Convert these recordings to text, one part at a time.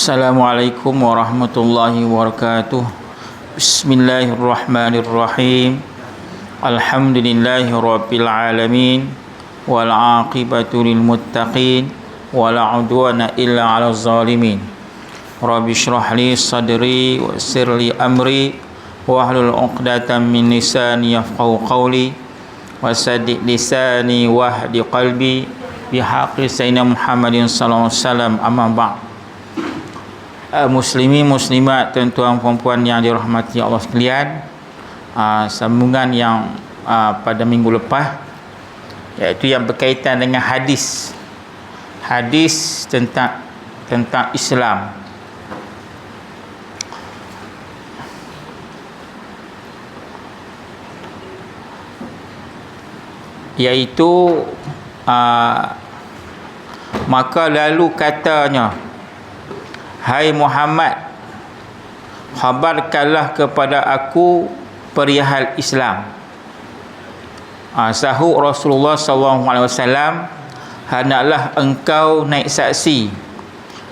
Assalamualaikum warahmatullahi wabarakatuh. Bismillahirrahmanirrahim. Alhamdulillahi rabbil alamin. Wal aqibatu lil muttaqin. Wala udwana illa 'alal zalimin. Rabbi shrah li sadri wa yassir li amri wahlul 'uqdatam min lisani yafqahu qawli wasaddid lisani wahdi qalbi bihaqqi sayyidina Muhammadin sallallahu alaihi wasallam. Amma ba'd. Muslimin muslimat, tuan-tuan puan-puan yang dirahmati Allah sekalian, sambungan yang pada minggu lepas, iaitu yang berkaitan dengan hadis tentang Islam. Iaitu maka lalu katanya, hai Muhammad, khabarkanlah kepada aku perihal Islam. Sahut Rasulullah SAW, hendaklah engkau naik saksi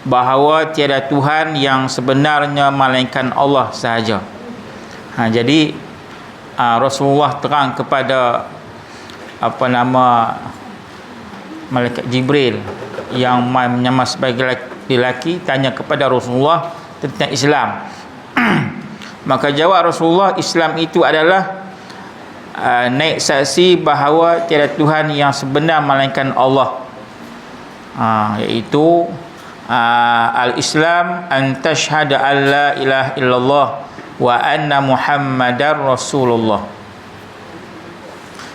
bahawa tiada Tuhan yang sebenarnya melainkan Allah sahaja. Jadi Rasulullah terang kepada malaikat Jibril yang menyamar sebagai lelaki, tanya kepada Rasulullah tentang Islam. Maka jawab Rasulullah, Islam itu adalah naik saksi bahawa tiada Tuhan yang sebenar melainkan Allah, iaitu al-Islam an tashhada an la ilaha illallah wa anna Muhammadar Rasulullah.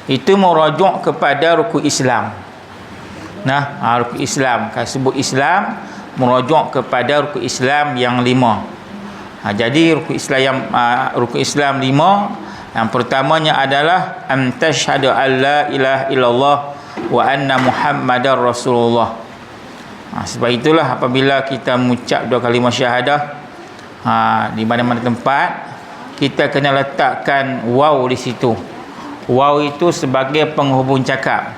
Itu merujuk kepada rukun Islam. Rukun Islam, kalau sebut Islam merujuk kepada rukun Islam yang 5. Jadi rukun Islam 5, yang pertamanya adalah an tashhadu an la ilaha illallah wa anna Muhammadar Rasulullah. Sebab itulah apabila kita mengucap dua kalimah syahadah, di mana-mana tempat, kita kena letakkan waw di situ. Waw itu sebagai penghubung cakap.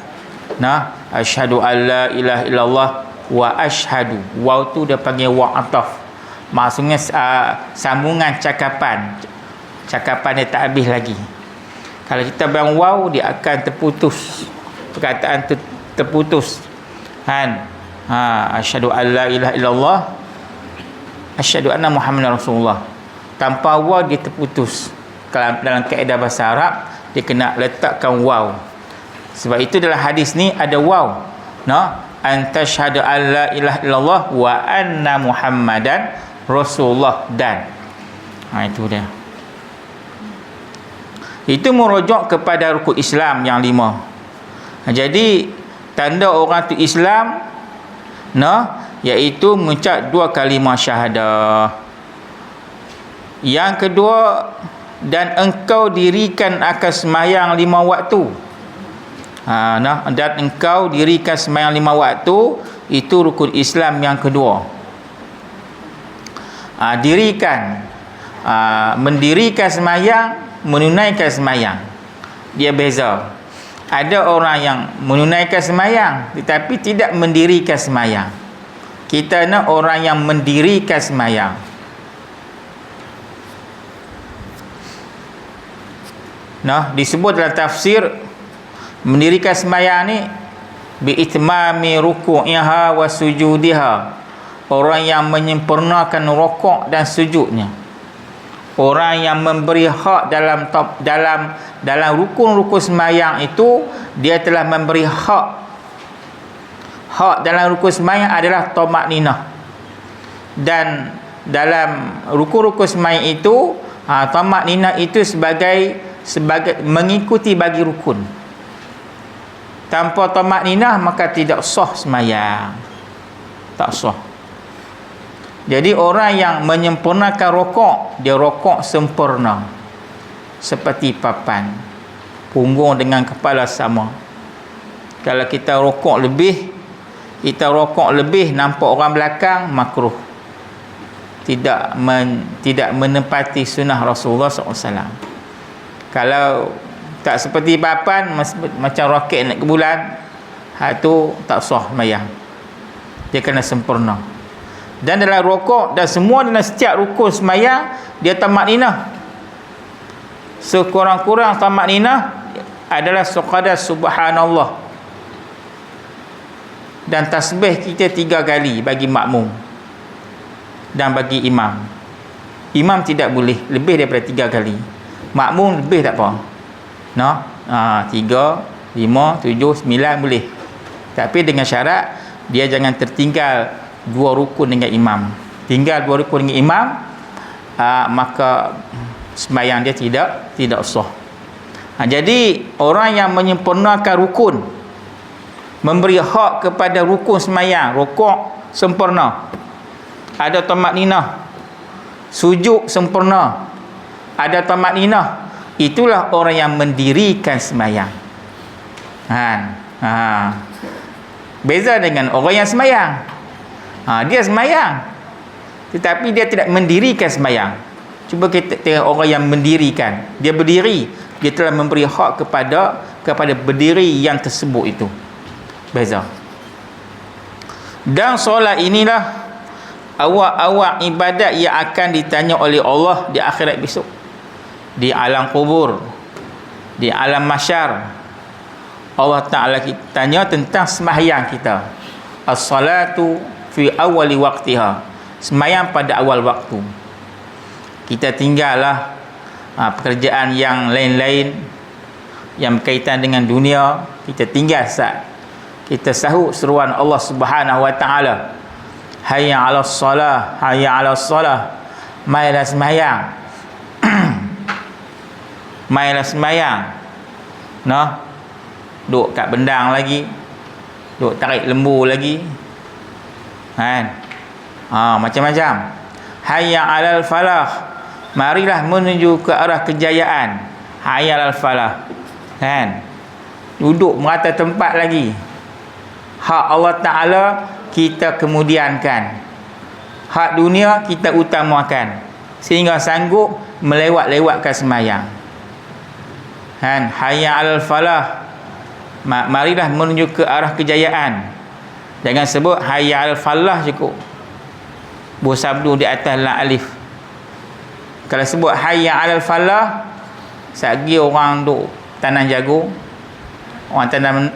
Asyhadu an la ilaha illallah wa asyhadu. Waw tu dia panggil waw ataf. Maksudnya sambungan cakapan. Cakapan dia tak habis lagi. Kalau kita bilang waw, dia akan terputus. Perkataan terputus. Asyhadu an la ilaha illallah, asyhadu anna Muhammadar Rasulullah. Tanpa waw dia terputus. Kalau dalam kaedah bahasa Arab, dia kena letakkan waw. Sebab itu dalam hadis ni ada waw. An tashhadu an la ilaha illallah wa anna Muhammadan Rasulullah dan. Itu dia. Itu merujuk kepada rukun Islam yang 5. Jadi tanda orang tu Islam, iaitu mengucap dua kalimah syahadah. Yang kedua, dan engkau dirikan akan sembahyang 5 waktu. Dan engkau dirikan sembahyang 5 waktu, itu rukun Islam yang kedua. Mendirikan sembahyang, menunaikan sembahyang, dia beza. Ada orang yang menunaikan sembahyang tetapi tidak mendirikan sembahyang. Kita nak orang yang mendirikan sembahyang. Disebut dalam tafsir, mendirikan sembahyang ni bi itmami ruku'iha wa sujudiha. Orang yang menyempurnakan rukuk dan sujudnya. Orang yang memberi hak dalam rukun-rukun sembahyang itu, dia telah memberi hak. Hak dalam rukun sembahyang adalah tamakninah. Dan dalam rukun-rukun sembahyang itu, tamakninah itu sebagai mengikuti bagi rukun. Tanpa tamakninah maka tidak sah sembahyang. Tak sah. Jadi orang yang menyempurnakan rokok, dia rokok sempurna. Seperti papan. Punggung dengan kepala sama. Kalau kita rokok lebih, nampak orang belakang, makruh. Tidak menempati sunnah Rasulullah SAW. Kalau tak seperti papan, macam roket naik ke bulan, itu tak sah sembahyang. Dia kena sempurna. Dan dalam rukuk dan semua dalam setiap rukun sembahyang dia tamakninah. Sekurang-kurang tamakninah adalah sekadar subhanallah. Dan tasbih kita 3 kali bagi makmum dan bagi imam. Imam tidak boleh lebih daripada 3 kali. Makmum lebih tak apa. No? 3, 5, 7, 9 boleh. Tapi dengan syarat dia jangan tertinggal 2 rukun dengan imam. Tinggal 2 rukun dengan imam, maka sembahyang dia tidak sah. Jadi orang yang menyempurnakan rukun, memberi hak kepada rukun sembahyang, rukuk sempurna, ada tamakninah, sujud sempurna, ada tamakninah, itulah orang yang mendirikan sembahyang. Beza dengan orang yang sembahyang. Dia sembahyang tetapi dia tidak mendirikan sembahyang. Cuba kita tengok orang yang mendirikan. Dia berdiri, dia telah memberi hak kepada berdiri yang tersebut itu. Beza. Dan solat inilah awak-awak ibadat yang akan ditanya oleh Allah di akhirat besok, di alam kubur, di alam mahsyar. Allah Ta'ala tanya tentang sembahyang kita. As-salatu fi awali waqtiha, sembahyang pada awal waktu. Kita tinggallah pekerjaan yang lain-lain yang berkaitan dengan dunia, kita tinggal saat kita sahut seruan Allah Subhanahu wa Ta'ala, hayya 'alas salah, hayya 'alas salah, mailah sembahyang. Mailah sembahyang. Nah, duk kat bendang lagi, duk tarik lembu lagi, kan? Macam-macam. Hayya 'alal falah, marilah menuju ke arah kejayaan. Hayya 'alal falah, kan? Duduk merata tempat lagi. Hak Allah Ta'ala kita kemudiankan, hak dunia kita utamakan, sehingga sanggup melewat-lewatkan sembahyang, kan? Hayya 'alal falah, marilah menuju ke arah kejayaan. Jangan sebut hayya 'alal falah cukup, bersabdu di atas la alif. Kalau sebut hayya 'alal falah, sagi orang duk tanam jagung,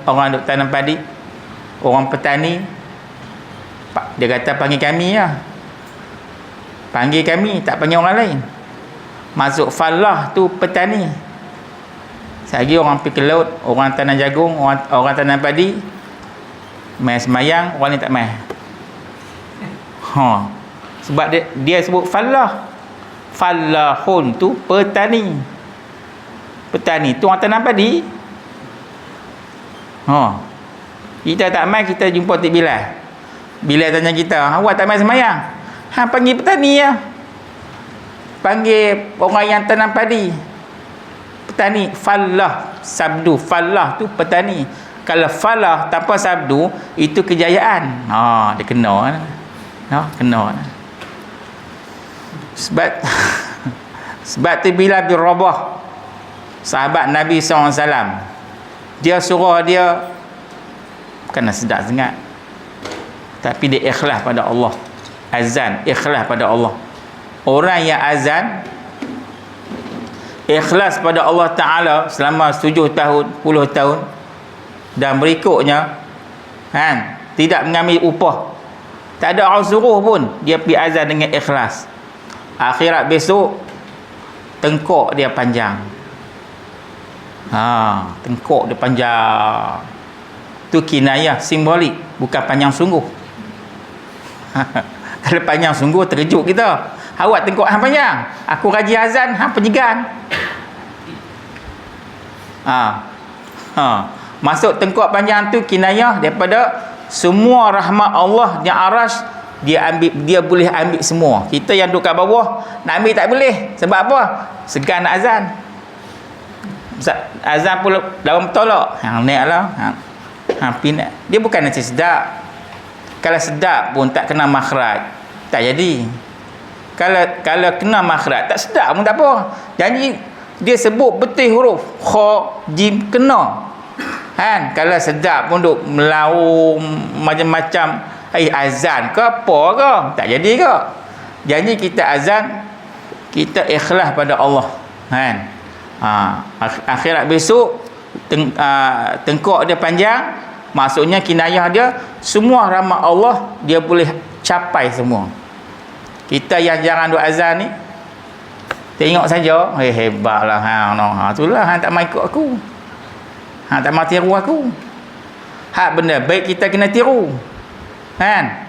orang duk tanam padi, orang petani, dia kata panggil kami lah. Panggil kami, tak panggil orang lain. Masuk falah tu petani. Sehari orang pergi ke laut, orang tanam jagung, orang tanam padi, main sembahyang, orang ni tak main. Sebab dia sebut falah. Falahun tu petani. Petani tu orang tanam padi. Kita tak main, kita jumpa Tok Bilal. Bilal tanya kita, awak tak main sembahyang? Panggil petani lah. Panggil orang yang tanam padi. Petani, falah, sabdu, falah tu petani. Kalau falah tanpa sabdu, itu kejayaan. Dia kena. Kena. Sebab tu Bilal bin Rabah, sahabat Nabi SAW, dia suruh dia, bukanlah sedap sangat, tapi dia ikhlas pada Allah. Azan, ikhlas pada Allah. Orang yang azan ikhlas pada Allah Ta'ala selama 7 tahun, 10 tahun dan berikutnya, kan, tidak mengambil upah, tak ada orang suruh pun, dia pergi azan dengan ikhlas, akhirat besok tengkok dia panjang. Tengkok dia panjang tu kinayah simbolik, bukan panjang sungguh. Kalau panjang sungguh terkejut kita. Awak tengkok hang panjang, aku rajin azan, hang penyegan. Masuk tengkok panjang tu kinayah daripada semua rahmat Allah yang aras, dia boleh ambil semua. Kita yang duduk kat bawah nak ambil tak boleh. Sebab apa? Segan nak azan. Azan pun dalam tolak. Hang naiklah. Pindah. Dia bukan nanti sedap. Kalau sedap pun tak kena makhraj, tak jadi. Kalau kena makhraj tak sedap pun tak apa. Jadi dia sebut betul huruf kha jim kena, kan? Kalau sedap pun duk melaung macam-macam azan ke apa ke, tak jadi ke. Jadi kita azan, kita ikhlas pada Allah, kan. Akhirat besok tengkok dia panjang, maksudnya kinayah dia semua rahmat Allah dia boleh capai semua. Kita yang jarang duk azan ni, tengok saja, hebatlah itulah hang tak mau ikut aku, hang tak mau tiru aku. Hak benda baik kita kena tiru, kan.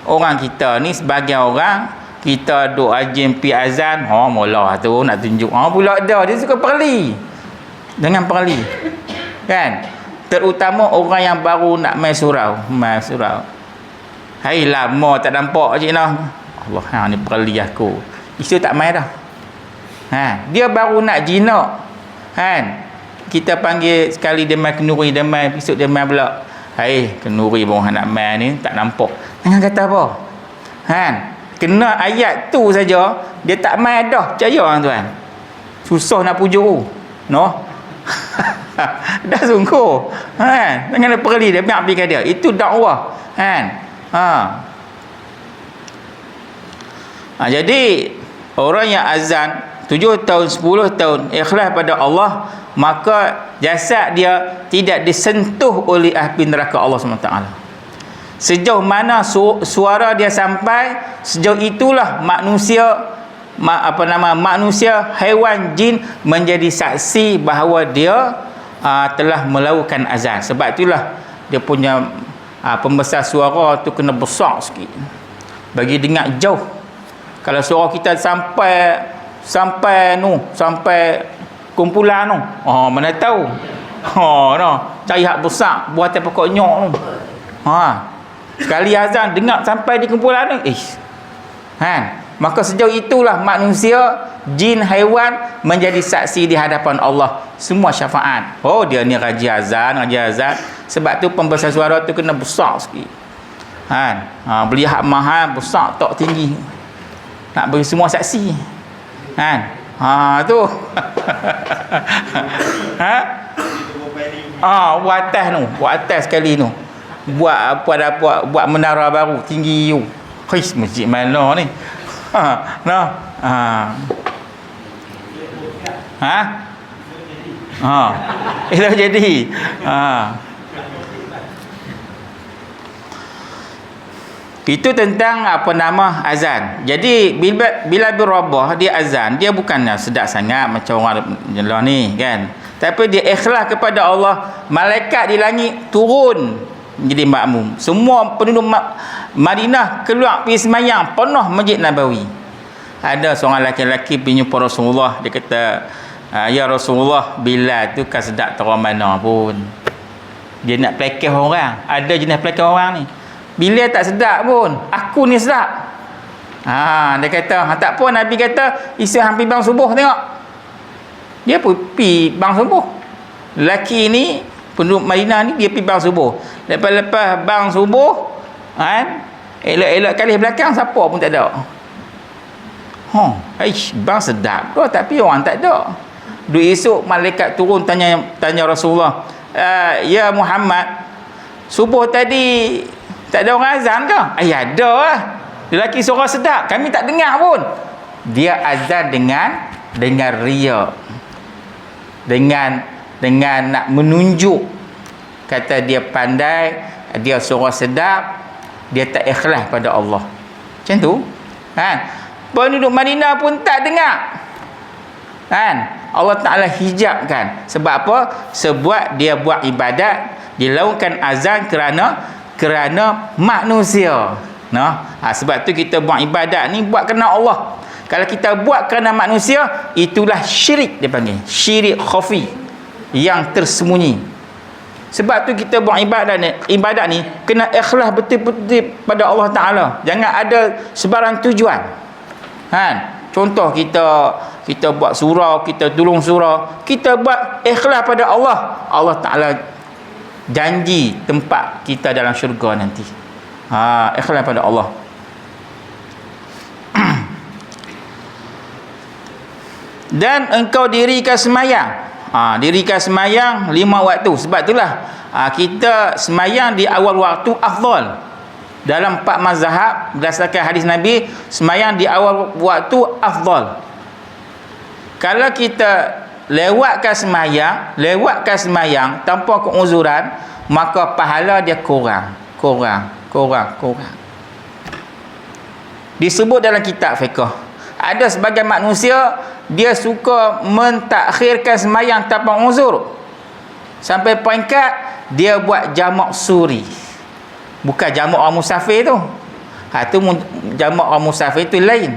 Orang kita ni sebagian orang, kita duk rajin pi azan, mula tu nak tunjuk. Pula dah dia suka perli. Dengan perli. Kan? Terutama orang yang baru nak main surau. Hai lama tak nampak cik nah. Allah, ni perli aku. Isu tak main dah. Dia baru nak jinak. Kan? Kita panggil sekali dia main kenduri, dia main, besok dia main pula. Hai, kenduri baru nak main ni tak nampak. Jangan kata apa. Kena ayat tu saja dia tak main dah, percaya tuan. Susah nak pujuk. Dah sungguh. Jangan dia perli dia biar pergi dia. Itu dakwah. Jadi orang yang azan 7 tahun 10 tahun ikhlas pada Allah, maka jasad dia tidak disentuh oleh api neraka Allah SWT. Sejauh mana suara dia sampai, sejauh itulah manusia haiwan, jin menjadi saksi bahawa dia telah melakukan azan. Sebab itulah dia punya pembesar suara tu kena besar sikit bagi dengar jauh. Kalau suara kita sampai kumpulan tu, mana tahu. Cari hak besar buat atas pokok nyok tu. Sekali azan dengar sampai di kumpulan tu, maka sejauh itulah manusia, jin, haiwan menjadi saksi di hadapan Allah. Semua syafaat. Dia ni rajin azan. Sebab tu pembesar suara tu kena besar sikit. Beli hak mahal besar tak tinggi. Nak bagi semua saksi. Tu. Buat atas sekali tu. Buat menara baru tinggi tu. Masjid mana ni? Itu jadi. Itu tentang azan. Jadi bila berubah dia azan, dia bukannya sedap sangat macam orang jelah ni, kan. Tapi dia ikhlas kepada Allah. Malaikat di langit turun jadi makmum. Semua penduduk Madinah keluar pergi semayang penuh Masjid Nabawi. Ada seorang lelaki pergi jumpa Rasulullah. Dia kata, ya Rasulullah, Bilal tu kan sedap terang mana pun. Dia nak pelekeh orang. Ada jenis pelekeh orang ni. Bilal tak sedap pun, aku ni sedap. Dia kata, tak apa, Nabi kata isi hampir bang subuh tengok. Dia pun pergi bang subuh. Lelaki ni penduduk Madinah ni dia pergi bang subuh. Lepas bang subuh, elok-elok kali belakang siapa pun tak ada. Bang sedap tu, tapi orang tak ada. Dua esok malaikat turun tanya Rasulullah, ya Muhammad, subuh tadi tak ada orang azan ke? Ada lah. Lelaki suara sedap, kami tak dengar pun. Dia azan dengan ria. Dengan nak menunjuk, kata dia pandai, dia suara sedap, dia tak ikhlas pada Allah. Macam tu. Penduduk Madinah pun tak dengar. Allah Ta'ala hijabkan. Sebab apa? Sebab dia buat ibadat, dia lakukan azan kerana manusia. Sebab tu kita buat ibadat ni buat kerana Allah. Kalau kita buat kerana manusia, itulah syirik dia panggil. Syirik khafi, yang tersembunyi. Sebab tu kita buat ibadat ni kena ikhlas betul-betul pada Allah Ta'ala. Jangan ada sebarang tujuan. Contoh kita buat surau, kita tolong surau, kita buat ikhlas pada Allah. Allah Ta'ala janji tempat kita dalam syurga nanti. Ikhlas pada Allah. Dan engkau dirikan semayang. Dirikan semayang 5 waktu. Sebab itulah kita semayang di awal waktu afdal. Dalam 4 mazhab berdasarkan hadis Nabi, semayang di awal waktu afdal. Kalau kita lewatkan semayang tanpa keuzuran, maka pahala dia kurang. Disebut dalam kitab fiqh, ada sebagian manusia dia suka mentakhirkan semayang tanpa uzur, sampai peringkat dia buat jamak suri. Bukan jamak orang musafir tu. Tu jamak orang musafir tu lain.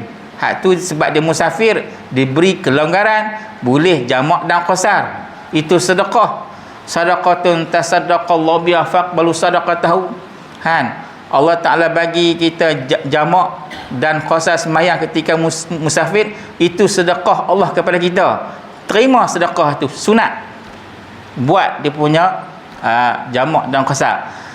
Tu sebab dia musafir, diberi kelonggaran, boleh jamak dan qasar. Itu sedekah. Sadaqatun tasaddaqallahu biha faqbalu sadaqatahu. Allah Ta'ala bagi kita jamak dan qasar semayang ketika musafir, itu sedekah Allah kepada kita. Terima sedekah tu, sunat. Buat dia punya jamak dan qasar.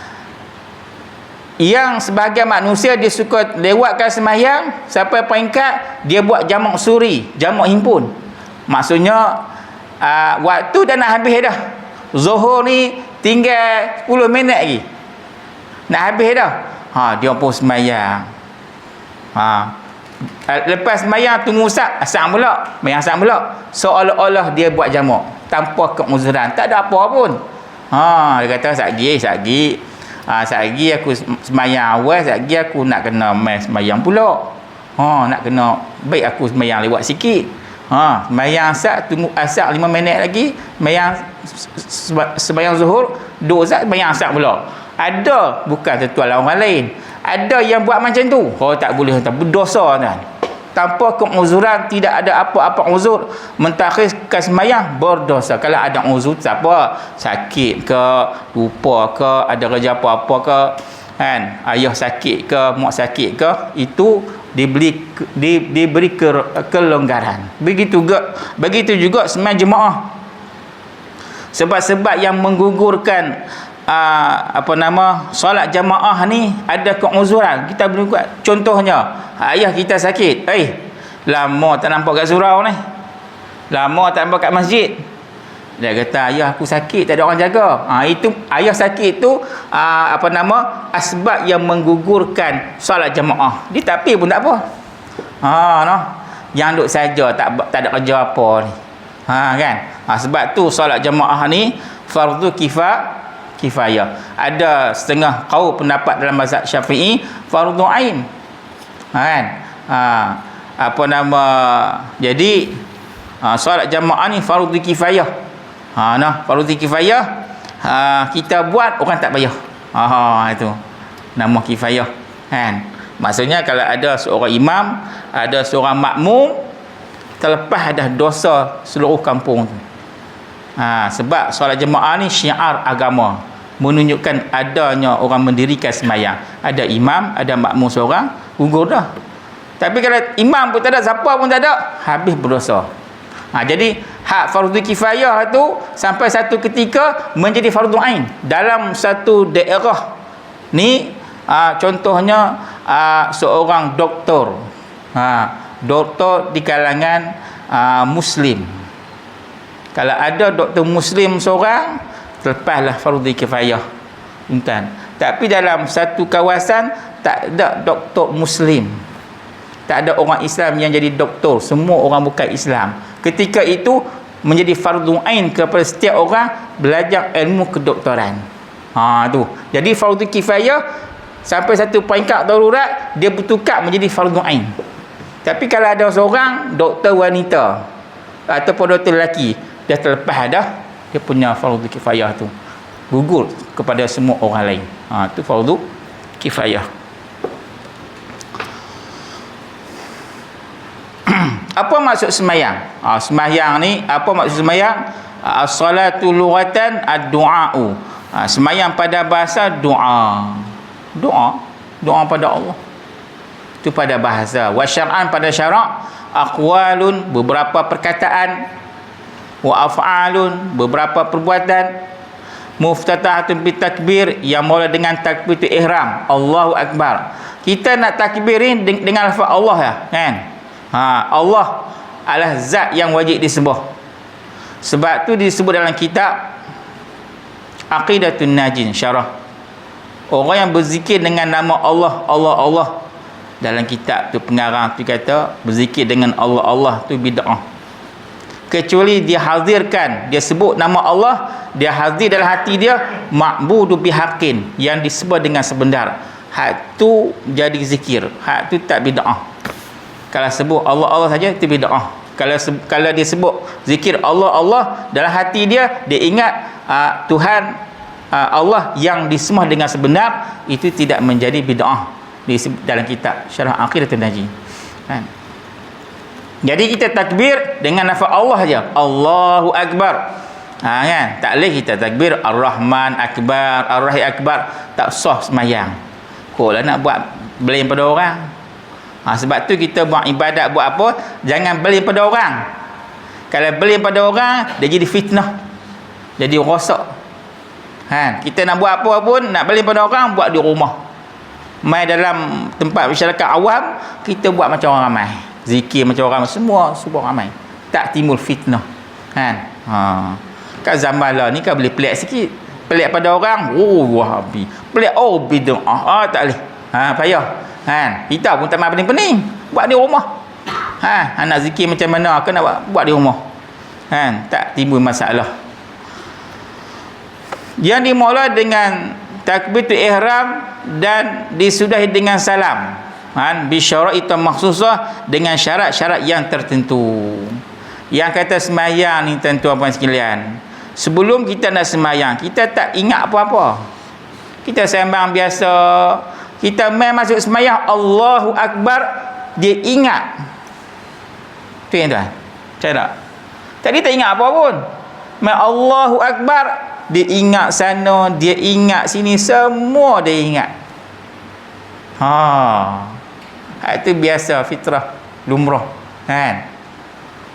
Yang sebahagian manusia dia suka lewatkan semayang sampai peringkat dia buat jamak suri, jamak himpun. Maksudnya waktu dah nak habis dah. Zuhur ni tinggal 10 minit lagi, nak habis dah. Dia pun semayang. Lepas semayang tunggu asar pula, semayang asar pula, seolah-olah dia buat jamak tanpa keuzuran, tak ada apa pun. Dia kata satgi aku semayang awal, satgi aku nak kena main semayang pula. Nak kena baik aku semayang lewat sikit. Semayang asar, tunggu asar 5 minit lagi, semayang zuhur, 2 asar, semayang asar pula. Ada, bukan tertular orang lain, ada yang buat macam tu. Tak boleh, tak berdosa kan. Tanpa keuzuran, tidak ada apa-apa uzur, mentakhirkan semayang, berdosa. Kalau ada uzur, siapa? Sakit ke, lupa ke, ada kerja apa-apa ke, ayah sakit ke, mak sakit ke, itu diberi kelonggaran. Begitu juga semayang jemaah. Sebab-sebab yang menggugurkan solat jamaah ni ada keuzuran, kita boleh buat. Contohnya, ayah kita sakit, lama tak nampak kat surau ni, lama tak nampak kat masjid. Dia kata, ayah aku sakit, tak ada orang jaga. Itu ayah sakit tu asbab yang menggugurkan solat jamaah. Dia tak pergi pun tak apa. Yang duduk saja tak ada kerja apa ni. Kan? Sebab tu solat jamaah ni fardu kifayah. Ada setengah kaum pendapat dalam mazhab Syafi'i fardu ain. Jadi solat jamaah ni fardu kifayah. Fardu kifayah, kita buat orang tak payah. Itu nama kifayah. Maksudnya kalau ada seorang imam, ada seorang makmum, terlepas dah dosa seluruh kampung tu. Sebab solat jemaah ni syiar agama, menunjukkan adanya orang mendirikan semayang. Ada imam, ada makmum seorang, gugur dah. Tapi kalau imam pun tak ada, siapa pun tak ada, habis berdosa. Jadi hak fardu kifayah tu sampai satu ketika menjadi fardu ain dalam satu daerah ni. Contohnya seorang doktor, doktor di kalangan muslim. Kalau ada doktor muslim seorang, terlepaslah fardu kifayah. Tapi dalam satu kawasan tak ada doktor muslim, tak ada orang Islam yang jadi doktor, semua orang bukan Islam. Ketika itu menjadi fardu ain kepada setiap orang belajar ilmu kedoktoran. Tu. Jadi fardu kifayah sampai satu peringkat darurat, dia bertukar menjadi fardu ain. Tapi kalau ada seorang doktor wanita ataupun doktor lelaki, dia terlepas dah dia punya fardu kifayah tu, gugur kepada semua orang lain. Tu fardu kifayah. Apa maksud semayang? Semayang ni, apa maksud semayang? As-salatu lughatan ad-du'a'u. Semayang pada bahasa doa pada Allah, itu pada bahasa. Wa syar'an pada syarak, aqwalun beberapa perkataan, wa af'alun beberapa perbuatan, muftatahatun bitakbir yang mula dengan takbiratul ihram, Allahu akbar. Kita nak takbirin dengan lafaz Allah ya, kan? Allah adalah zat yang wajib disembah. Sebab tu disebut dalam kitab Aqidatun Najin syarah, orang yang berzikir dengan nama Allah, Allah, Allah, dalam kitab tu pengarang tu kata berzikir dengan Allah, Allah tu bid'ah, kecuali dia hadirkan, dia sebut nama Allah, dia hadir dalam hati dia ma'budu bihaqin, yang disebut dengan sebenar, hak tu jadi zikir, hak tu tak bid'ah. Kalau sebut Allah, Allah saja itu bid'ah. Kalau dia sebut zikir Allah, Allah, dalam hati dia ingat Tuhan Allah yang disembah dengan sebenar, itu tidak menjadi bid'ah dalam kitab Syarah Aqidatun Najin. Kan? Jadi kita takbir dengan lafaz Allah saja, Allahu Akbar. Kan? Tak boleh kita takbir Ar-Rahman Akbar, Ar-Rahim Akbar, tak sah semayang. Kok lah nak buat blame pada orang. Sebab tu kita buat ibadat, buat apa, jangan blame pada orang. Kalau blame pada orang, dia jadi fitnah, jadi rosak. Kita nak buat apa pun, nak blame pada orang, buat di rumah. Mai dalam tempat masyarakat awam, kita buat macam orang ramai, zikir macam orang ramai, semua ramai, tak timbul fitnah. Kat zaman lah ni kan boleh pelik sikit, pelik pada orang, Wahabi, pelik, bid'ah, tak boleh, payah. Kita pun tak mahu pening-pening, buat di rumah. Nak zikir macam mana ke nak buat di rumah. Tak timbul masalah. Yang dimulai dengan takbiratul ihram dan disudahi dengan salam, bisyaraitu makhsusah, dengan syarat-syarat yang tertentu. Yang kata semayang ni, tuan-tuan sekalian, sebelum kita nak semayang, kita tak ingat apa-apa, kita sembang biasa, kita main masuk semayang Allahu Akbar, dia ingat tu yang tuan, saya tak tadi tak ingat apa pun, main Allahu Akbar, dia ingat sana, dia ingat sini, semua dia ingat. Itu biasa, fitrah, lumrah.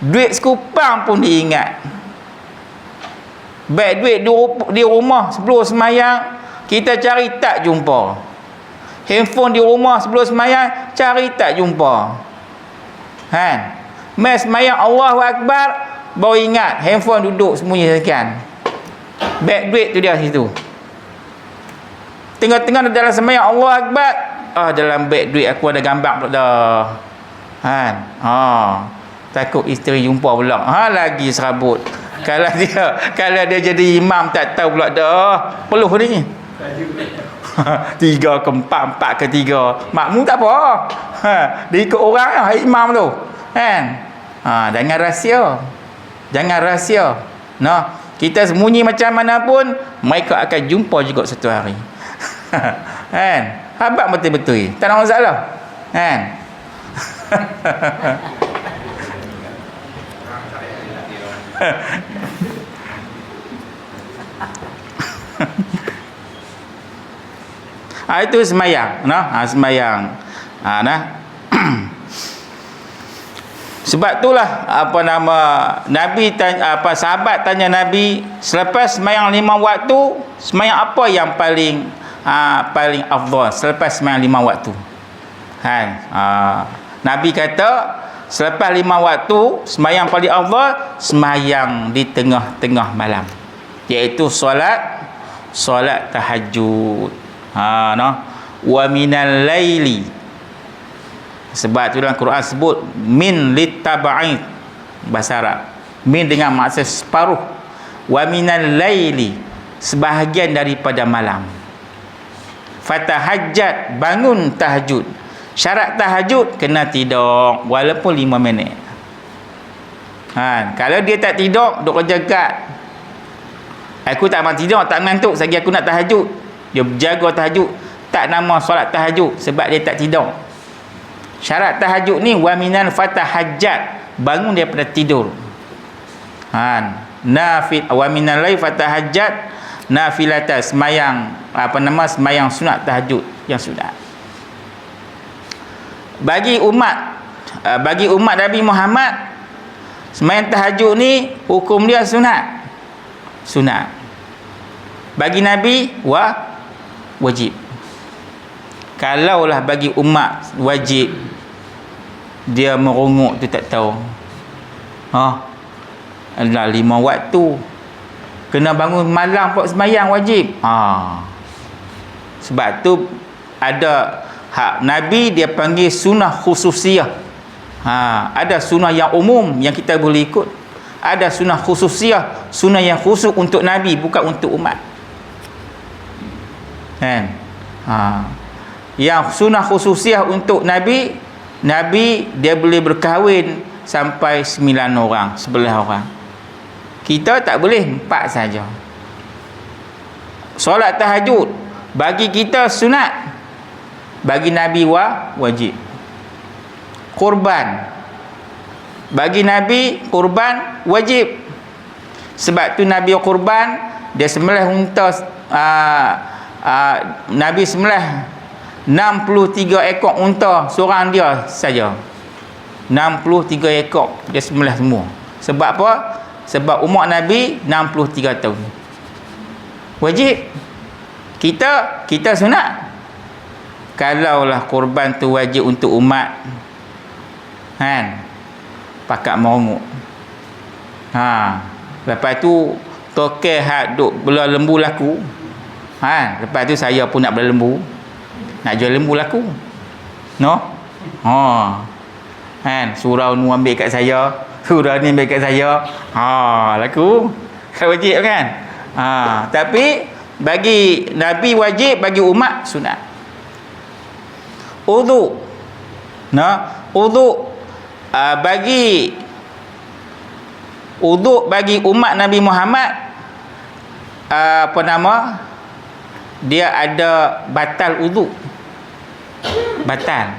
Duit sekupang pun dia ingat. Baik duit di rumah sebelum semayang, kita cari tak jumpa. Handphone di rumah sebelum semayang, cari tak jumpa. Mai semayang Allahu Akbar, baru ingat handphone duduk sembunyi sekian. Beg duit tu dia situ. Tengah-tengah dalam semayang Allahu Akbar, dalam beg duit aku ada gambar pula dah. Takut isteri jumpa pula. Lagi serabut. Kalau dia jadi imam, tak tahu pula dah. Peluh dia ni. 3 ke 4, 4 ke 3. Makmum tak apa. Dia ikut orang lah, imam tu. Jangan rahsia. Jangan rahsia. Kita sembunyi macam mana pun, mereka akan jumpa juga satu hari. Habaq betul-betul. Tak ada masalah. Itu semayang, semayang. Sebab itulah Nabi tanya, sahabat tanya Nabi, selepas semayang 5 waktu, semayang apa yang paling afdal selepas semayang 5 waktu? Nabi kata, selepas 5 waktu, semayang paling afdal semayang di tengah-tengah malam, iaitu solat tahajud. Wa minal laili, sebab tu dalam Quran sebut min litab'id, bahasa Arab, min dengan maksud separuh, wa minal laili, sebahagian daripada malam, fatahajjat, bangun tahajud. Syarat tahajud kena tidur walaupun 5 minit. Kalau dia tak tidur, duk kerja kat, aku tak mahu tidur, tak mengantuk, selagi aku nak tahajud, dia berjaga tahajud, tak nama solat tahajud, sebab dia tak tidur. Syarat tahajud ni wa minal fatahajjat, bangun daripada tidur. Wa minal laili fatahajjat nafilatan, semayang semayang sunat tahajud yang sunat. Bagi umat Nabi Muhammad, semayang tahajud ni hukum dia sunat. Bagi Nabi wajib. Kalaulah bagi umat wajib, dia merungut tu tak tahu. Adalah 5 waktu. Kena bangun malam pun sembahyang wajib. Sebab tu ada Nabi dia panggil sunnah khususiyah. Ada sunnah yang umum yang kita boleh ikut. Ada sunnah khususiyah, sunnah yang khusus untuk Nabi, bukan untuk umat. Kan? Yang sunnah khususiyah untuk Nabi, Nabi dia boleh berkahwin sampai 9 orang, 11 orang. Kita tak boleh, 4 saja. Solat tahajud bagi kita sunat, bagi Nabi wajib. Kurban bagi Nabi, kurban wajib. Sebab tu Nabi kurban, dia sembelih unta, Nabi sembelih 63 ekor unta seorang dia saja. 63 ekor dia sembelih semua. Sebab apa? Sebab umur Nabi 63 tahun. Wajib. Kita sunat. Kalaulah kurban tu wajib untuk umat, kan, pakat merungut. Lepas tu toke hak duk bela lembu laku. Lepas tu saya pun nak bela lembu, nak jual lembu laku. Surau nu ambil kat saya, surau ni ambil kat saya. Laku. Kan wajib kan? Tapi bagi Nabi wajib, bagi umat sunat. Uduk. Uduk bagi umat Nabi Muhammad, dia ada batal uduk. Batal.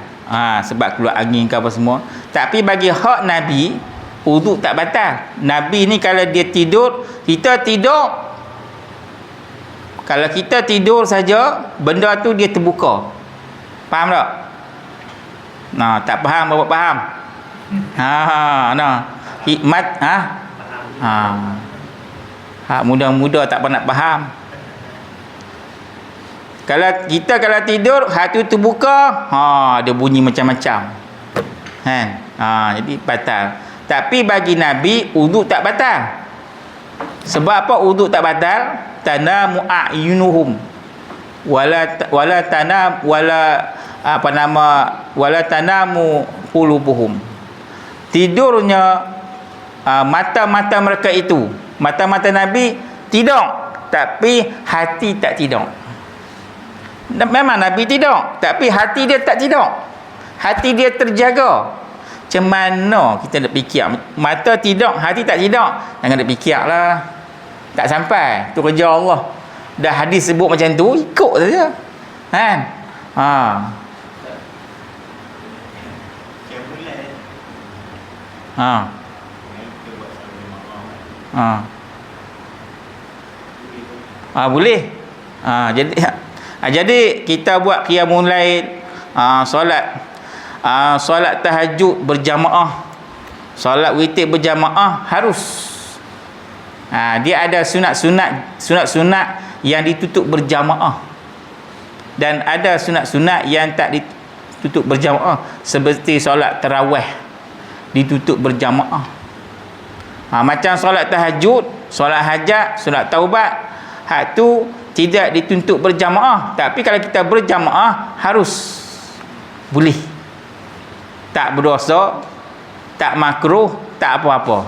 Sebab keluar angin ke apa semua. Tapi bagi hak Nabi, uduk tak batal. Nabi ni kalau dia tidur, kita tidur. Kalau kita tidur saja, benda tu dia terbuka. Faham tak? Tak faham, bapak faham? Hikmat. Muda-muda tak pernah faham. Kalau tidur, hati tu terbuka, dia bunyi macam-macam. Jadi batal. Tapi bagi Nabi, uduk tak batal. Sebab apa uduk tak batal? Tanamu a'yunuhum wala tanamu qulubuhum. Tidurnya mata-mata mereka itu, mata-mata Nabi tidur, tapi hati tak tidur. Memang Nabi tidur, tapi hati dia tak tidur. Hati dia terjaga. Macam mana kita nak fikir? Mata tidur, hati tak tidur. Jangan nak fikirlah. Tak sampai. Tu kerja Allah. Dah hadis sebut macam tu, ikut saja. Kan? Boleh. Jadi kita buat qiyamul lail, solat tahajud berjamaah, solat witir berjamaah harus. Dia ada sunat-sunat yang ditutup berjamaah, dan ada sunat-sunat yang tak ditutup berjamaah, seperti solat tarawih ditutup berjamaah. Macam solat tahajud, solat hajat, solat taubat, hak tu tidak dituntut berjamaah. Tapi kalau kita berjamaah harus, boleh, tak berdosa, tak makruh, tak apa-apa,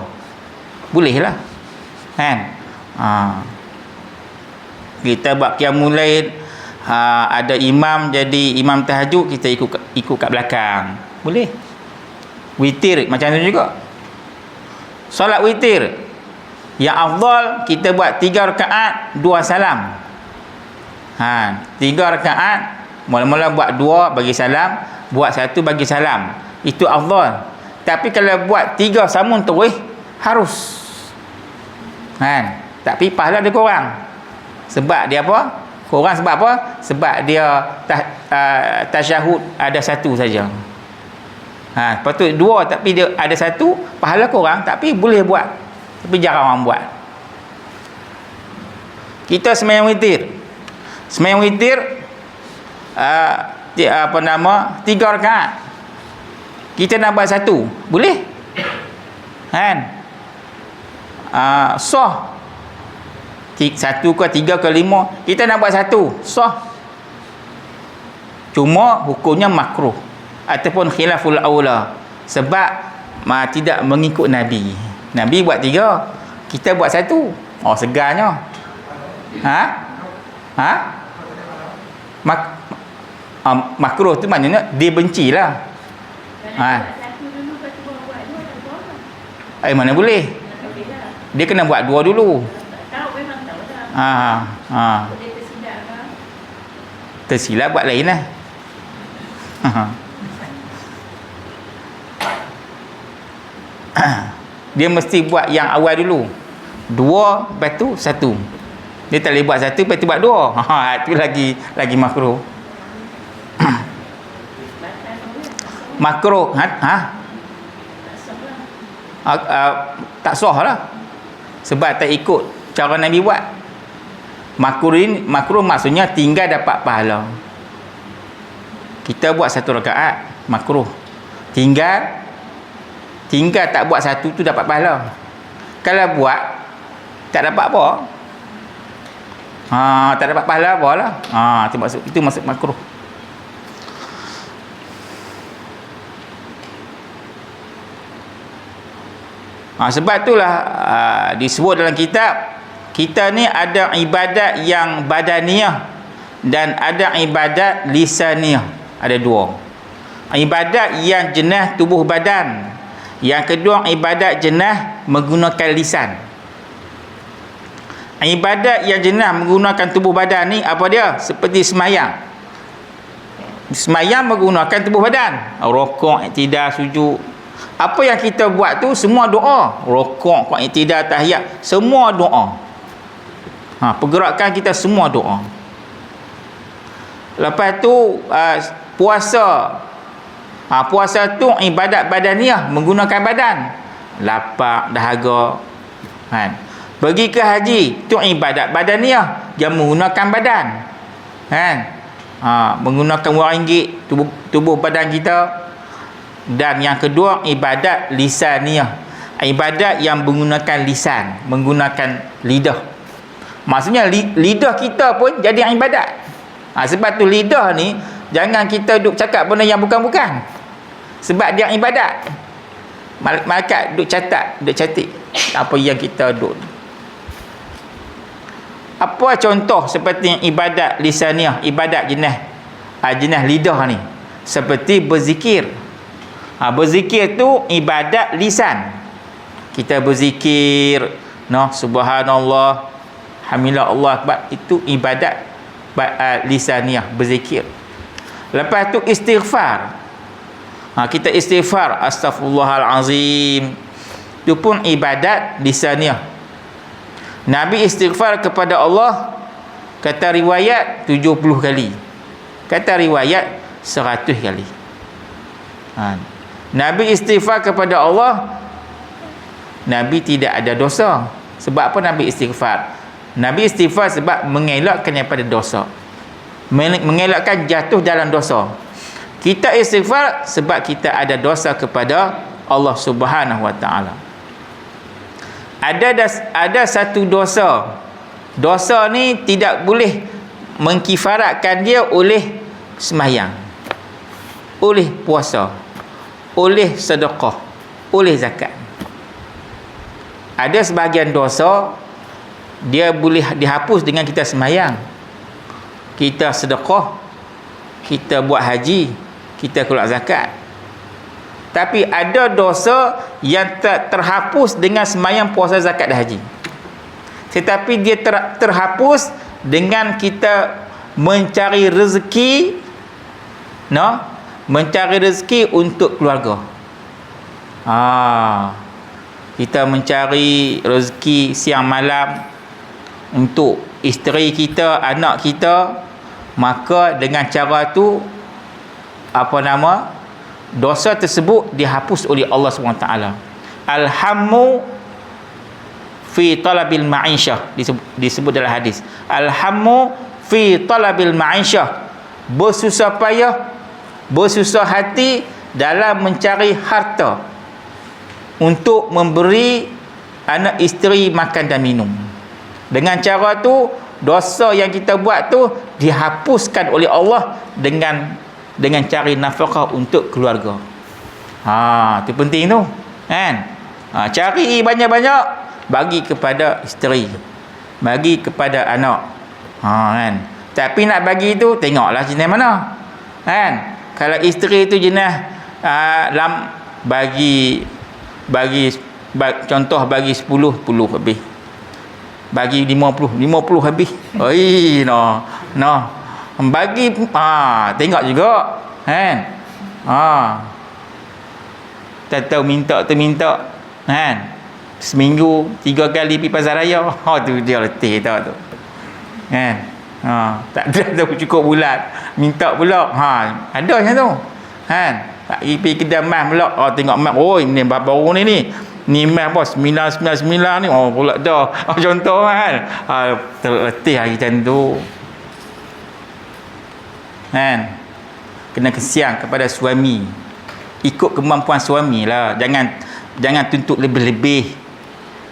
bolehlah. Kan? Kita buat qiyamul lail, ada imam jadi imam tahajud, kita ikut kat belakang, boleh. Witir macam tu juga. Solat witir yang afdal kita buat 3 rakaat 2 salam. 3 rakaat, mula-mula buat 2 bagi salam, buat 1 bagi salam. Itu afdal. Tapi kalau buat 3 sambung terus, harus. Tapi pahala dia kurang. Sebab dia apa? Kurang sebab apa? Sebab dia tasyahud ada 1 saja. Patut 2 tapi dia ada 1, pahala kurang, tapi boleh buat. Tapi jarang orang buat. Kita sembahyang witir. Sembahyang witir 3 rakaat. Kita nak buat 1, boleh? sah. Satu ke tiga ke lima, kita nak buat satu, sah. Cuma hukumnya makruh ataupun khilaful aula, sebab tidak mengikut Nabi. Nabi buat tiga, kita buat satu. Oh, segarnya. Makruh tu maknanya dibencilah. Mana boleh? Dia kena buat dua dulu. Tersilap buat lain lah. Dia mesti buat yang awal dulu. Dua, lepas tu satu. Dia tak boleh buat satu, lepas tu buat dua. Itu lagi makruh. Makruh. Tak sah lah. Sebab tak ikut cara Nabi buat. Makruh maksudnya tinggal dapat pahala. Kita buat satu rakaat, makruh. Tinggal tak buat satu tu dapat pahala. Kalau buat tak dapat apa? Tak dapat pahala apa lah. Itu maksud makruh. Sebab itulah disebut dalam kitab, kita ni ada ibadat yang badaniyah dan ada ibadat lisaniyah. Ada dua. Ibadat yang jenah tubuh badan. Yang kedua ibadat jenah menggunakan lisan. Ibadat yang jenah menggunakan tubuh badan ni apa dia? Seperti semayang. Semayang menggunakan tubuh badan. Rukuk, iktidal, sujud. Apa yang kita buat tu semua doa. Rukuk, iktidal, tahiyat, semua doa. Pergerakan kita semua doa. Lepas tu puasa. Puasa tu ibadat badaniah, menggunakan badan. Lapar, dahaga. Pergi ke haji, tu ibadat badaniah, yang menggunakan badan. Menggunakan wang ringgit tubuh badan kita. Dan yang kedua ibadat lisaniah, ibadat yang menggunakan lisan, menggunakan lidah. Maksudnya lidah kita pun jadi ibadat. Sebab tu lidah ni jangan kita duk cakap benda yang bukan-bukan. Sebab dia ibadat. Malaikat duk catat apa yang kita duk. Apa contoh seperti ibadat lisaniah, ibadat jenah lidah ni? Seperti berzikir. Berzikir tu ibadat lisan. Kita berzikir, subhanallah, hamdulillah, Allah akbar, itu ibadat lisaniah, berzikir. Lepas tu istighfar. Kita istighfar, astaghfirullahalazim. Itu pun ibadat lisaniah. Nabi istighfar kepada Allah, kata riwayat 70 kali. Kata riwayat 100 kali. Nabi istighfar kepada Allah, Nabi tidak ada dosa. Sebab apa Nabi istighfar? Nabi istighfar sebab mengelakkan daripada dosa, mengelakkan jatuh dalam dosa. Kita istighfar sebab kita ada dosa kepada Allah Subhanahu Wa Taala. Ada satu dosa. Dosa ni tidak boleh mengkifaratkan dia oleh sembahyang, oleh puasa, oleh sedekah, oleh zakat. Ada sebahagian dosa dia boleh dihapus dengan kita sembahyang, kita sedekah, kita buat haji, kita keluar zakat. Tapi ada dosa yang terhapus dengan sembahyang, puasa, zakat dan haji. Tetapi dia terhapus dengan kita mencari rezeki, mencari rezeki untuk keluarga. Kita mencari rezeki siang malam untuk isteri kita, anak kita, maka dengan cara tu dosa tersebut dihapus oleh Allah SWT. Alhammu fi talabil ma'isyah, disebut dalam hadis. Alhammu fi talabil ma'isyah, bersusah payah, bersusah hati dalam mencari harta untuk memberi anak isteri makan dan minum. Dengan cara tu, dosa yang kita buat tu dihapuskan oleh Allah dengan cari nafkah untuk keluarga. Tu penting tu, kan? Cari banyak-banyak, bagi kepada isteri, bagi kepada anak, kan? Tapi nak bagi tu tengoklah jenis mana, kan? Kalau isteri tu jenis bagi contoh, bagi 10 habis, bagi 50 habis, bagi tengok juga, kan? Tak tahu minta, kan? Seminggu 3 kali pergi pasar raya, tu dia letih tu, kan? Tak ada tu cukup bulan, minta pula, ada macam tu, kan? Tak pergi kedai mas pula, tengok mas, ni baru ni mas apa 999 ni, pula dah, contoh kan, terletih hari macam tu, kan? Kena kesian kepada suami, ikut kemampuan suami lah, jangan tuntut lebih-lebih,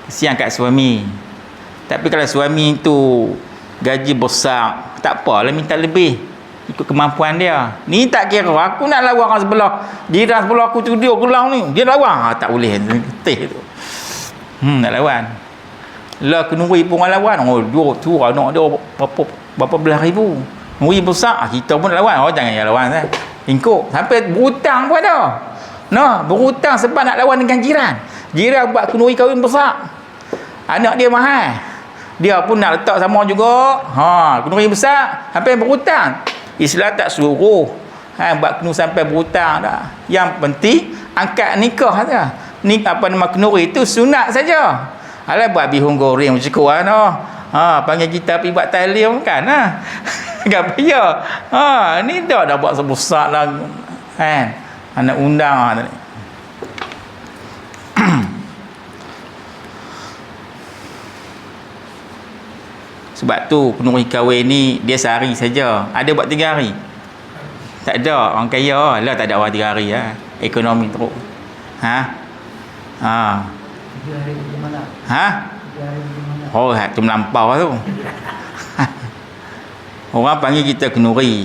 kesian kat suami. Tapi kalau suami tu gaji besar, tak apalah minta lebih, ikut kemampuan dia. Ni tak kira aku nak lawan orang sebelah, jiran sebelah aku tu dia gelang ni, dia lawan, tak boleh, letih tu. Nak lawan lah, kenuri pun orang lawan, dia tu anak dia berapa belas ribu, kenuri besar, kita pun nak lawan, jangan yang lawan kan. Ingkuk sampai berhutang pun ada. Berhutang sebab nak lawan dengan jiran buat kenuri kahwin besar, anak dia mahal, dia pun nak letak sama juga, kenuri besar sampai berhutang. Islam tak suruh buat kenuri sampai berhutang dah. Yang penting angkat nikah saja. Ni kenuri itu sunat saja. Alah buat bihun goreng macam kurang panggil kita pergi buat talim kan, tak payah. Ni dah buat sebesar lah, kan? Anak undang sebab tu kenuri kahwin ni dia sehari saja, ada buat 3 hari. Tak ada orang kaya lah, tak ada orang 3 hari ekonomi teruk. 3 hari di mana? 3 hari di mana? Tu melampau tu. Orang panggil kita kenuri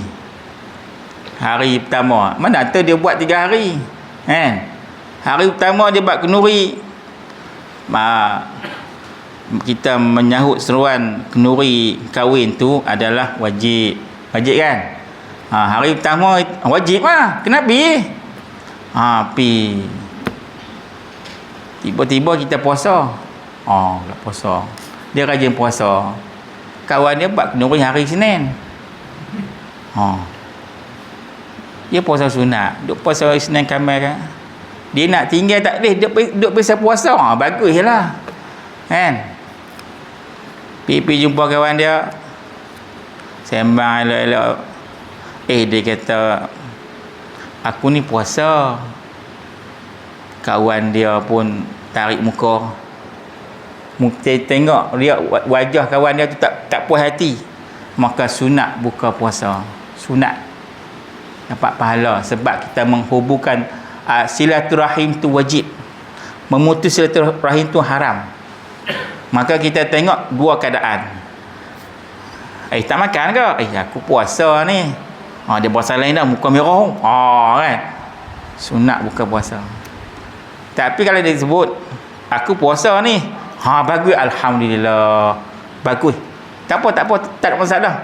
hari pertama, mana tu dia buat 3 hari, kan? Hari pertama dia buat kenuri, kita menyahut seruan kenuri kahwin tu adalah wajib kan? Hari pertama wajib lah, kena pergi. Tiba-tiba kita puasa, tak puasa, dia rajin puasa. Kawan dia buat kenuri hari Senin, dia puasa sunat, duk puasa hari Senin Khamis kan. Dia nak tinggal tak boleh, duk biasa puasa, baguslah, kan? Pergi jumpa kawan dia, sembang elok-elok, dia kata aku ni puasa. Kawan dia pun tarik muka, tengok dia wajah kawan dia tu tak puas hati, maka sunat buka puasa, sunat dapat pahala. Sebab kita menghubungkan silaturahim tu wajib, memutus silaturahim tu haram. Maka kita tengok 2 keadaan, tak makan ke? Aku puasa ni. Dia puasa lain dah, muka merah, kan? Sunat buka puasa. Tapi kalau dia sebut aku puasa ni, bagus, alhamdulillah, bagus, tak apa, tak ada masalah.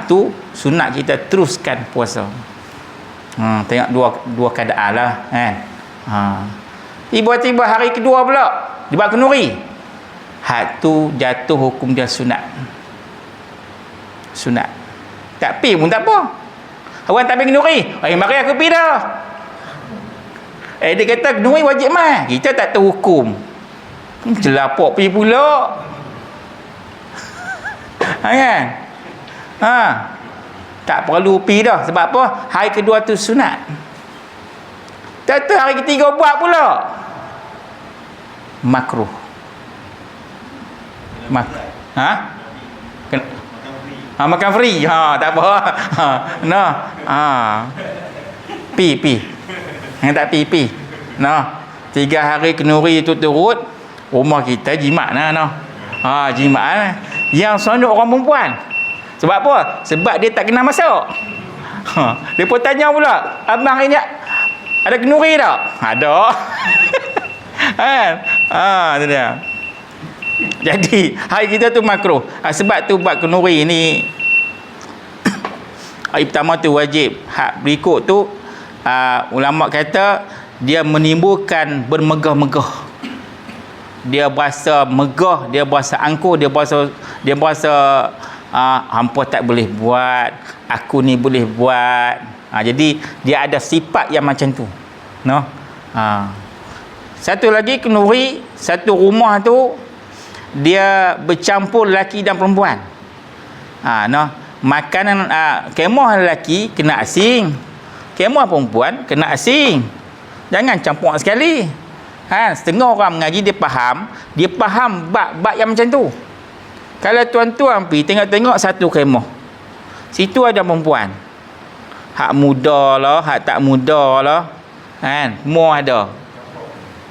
Tu sunat kita teruskan puasa. Tengok dua keadaan lah, kan? Tiba-tiba hari kedua pula dia buat kenuri, tu jatuh hukum dia sunat. Tak pi pun tak apa. Orang tak pergi kenuri, mari aku pergi dah. Dia kata kenuri wajib mah. Kita tak tahu hukum, celapok pergi pula, kan? Tak perlu pergi dah. Sebab apa? Hari kedua tu sunat. Tak tahu hari ketiga buat pula, makruh. Makan free. Tak apa. Pi. Yang tak pi. 3 hari kenuri itu turut, rumah kita jimat nah no. Jimat nah. Yang seronok orang perempuan. Sebab apa? Sebab dia tak kena masuk. Dia pun tanya pula, abang ini ada kenduri tak? Ada. Kan? Itu dia. Jadi hari kita tu makruh. Sebab tu buat kenduri ni hari pertama tu wajib. Hak berikut tu ulama kata dia menimbulkan bermegah-megah. Dia berasa megah, dia berasa angkuh, dia berasa hampa tak boleh buat, aku ni boleh buat. Jadi dia ada sifat yang macam tu. No? Satu lagi kenduri, satu rumah tu dia bercampur lelaki dan perempuan. No? Makanan kemah lelaki kena asing, kemah perempuan kena asing. Jangan campur sekali. Setengah orang mengaji dia faham bab yang macam tu. Kalau tuan-tuan pergi tengok-tengok satu kemah, situ ada perempuan, hak muda lah, hak tak muda lah, semua ada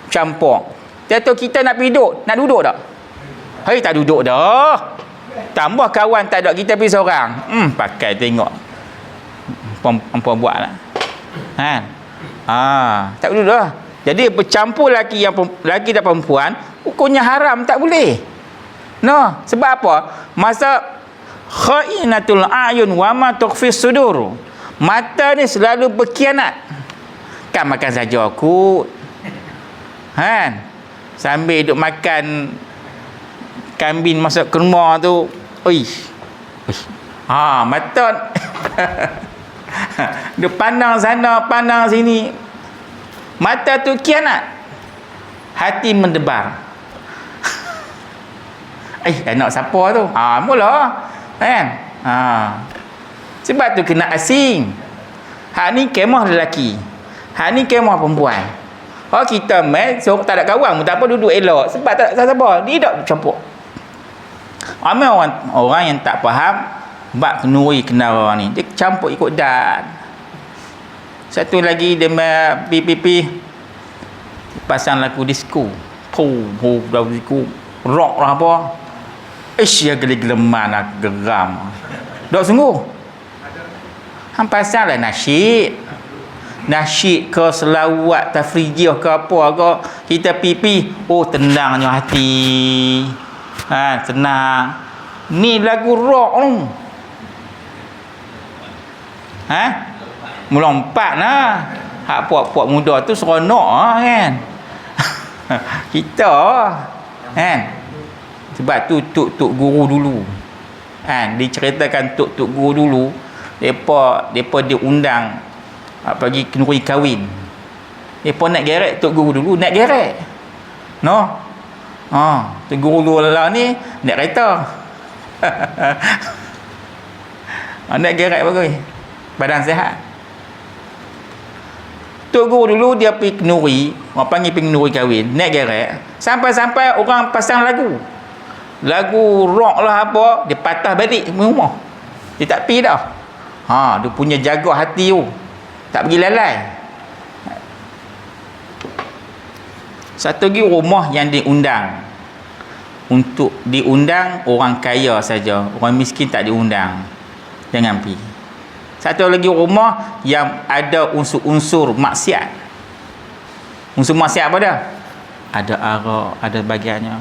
campur. Tentu kita nak pergi duduk, nak duduk tak? Hei, tak duduk dah. Tambah kawan tak ada, kita pergi seorang. Pakai tengok apa buat lah. Tak duduk dah. Jadi bercampur lelaki dan perempuan, hukumnya haram, tak boleh. No, sebab apa? Masa khainatul ayun wa ma tukhfis sudur. Mata ni selalu berkhianat. Kan makan saja aku. Sambil duk makan kambing masuk ke rumah tu. Mata dia pandang sana, pandang sini. Mata tu khianat, hati mendebar. Anak siapa tu? Mula kan? Sebab tu kena asing. Hak ni kemah lelaki, hak ni kemah perempuan. Kita so tak ada kawan, tak apa, duduk elok. Sebab tak ada siapa, dia tak campur. Ramai orang yang tak faham bab kenduri kendara ni, dia campur ikut dat. Satu lagi dia PPP pasang lagu disco. Lagu disco rock lah apa. Ya geleman lah, geram. Dok sungguh. Pasang lah nasyid ke selawat tafrijiyah ke apa ke, kita pipi, tenangnya hati. Tenang. Ni lagu rock tu. Melompat lah. Hak puak-puak muda tu seronok kan. Kita kan. Sebab tu tuk guru dulu. Diceritakan tuk guru dulu, depa diundang pergi kenduri kahwin. Depa nak geret tuk guru dulu, nak geret. No. Tuk guru dulu lah ni nak kereta. Nak geret bagus. Badan sihat. Tok guru dulu dia pergi kenduri, orang panggil pergi kenduri kahwin, naik geret. Sampai-sampai orang pasang lagu rock lah apa, dia patah balik rumah. Dia tak pergi dah. Dia punya jaga hati tu, tak pergi lalai. Satu lagi rumah yang diundang, untuk diundang orang kaya saja, orang miskin tak diundang, jangan pergi. Satu lagi rumah yang ada unsur-unsur maksiat. Unsur maksiat apa dah? Ada arak, ada bagiannya.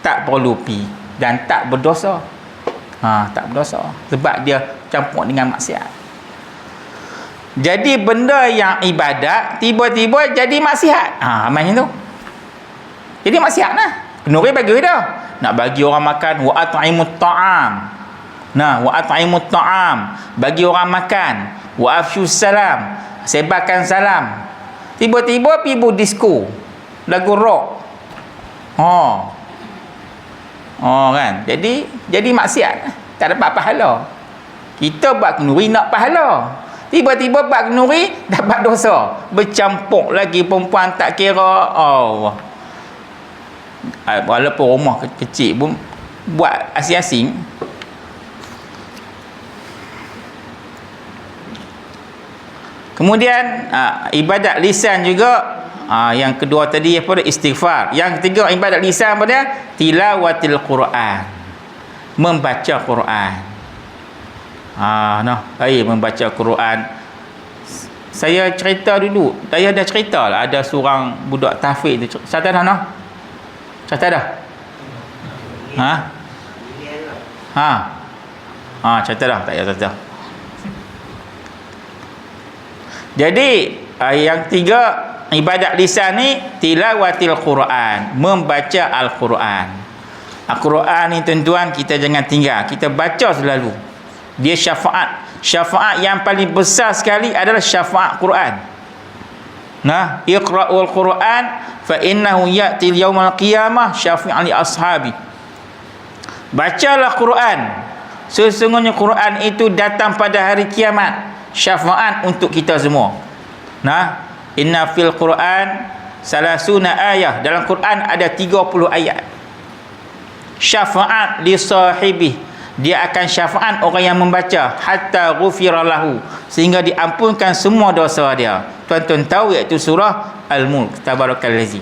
Tak perlu pi dan tak berdosa. Tak berdosa sebab dia campur dengan maksiat. Jadi benda yang ibadat tiba-tiba jadi maksiat. Macam tu. Jadi maksiat lah. Kenduri bagi dah. Nak bagi orang makan, wa at'imut ta'am. Wa at'imut ta'am, bagi orang makan, wa afshus salam, sebarkan salam. Tiba-tiba pergi disco, lagu rock. Kan, jadi maksiat, tak dapat pahala. Kita buat kenduri nak pahala, tiba-tiba buat kenduri dapat dosa, bercampur lagi perempuan tak kira. Walaupun rumah kecil pun buat asing-asing. Kemudian ibadat lisan juga Yang kedua tadi apa dia? Istighfar. Yang ketiga ibadat lisan apa dia? Tilawatil Quran. Membaca Quran. Membaca Quran. Saya cerita dulu. Saya dah cerita lah. Ada seorang budak tahfiz tu. Cerita dah noh? Cerita dah? Cerita dah. Tak payah cerita. Jadi yang tiga ibadat lisan ni tilawatil Quran, membaca Al-Quran. Al-Quran ni tuan-tuan kita jangan tinggal, kita baca selalu. Dia syafaat yang paling besar sekali adalah syafaat Quran. Iqra'ul Quran fa innahu ya'ti yaumal qiyamah syafi'an li ashabi. Bacalah Quran, sesungguhnya Quran itu datang pada hari kiamat, syafaat untuk kita semua. Inna fil Quran salasuna ayah. Dalam Quran ada 30 ayat. Syafaat li sahibi. Dia akan syafaat orang yang membaca hatta ghufira lahu, sehingga diampunkan semua dosa dia. Tuan-tuan tahu iaitu surah Al-Mulk, Tabarakallazi.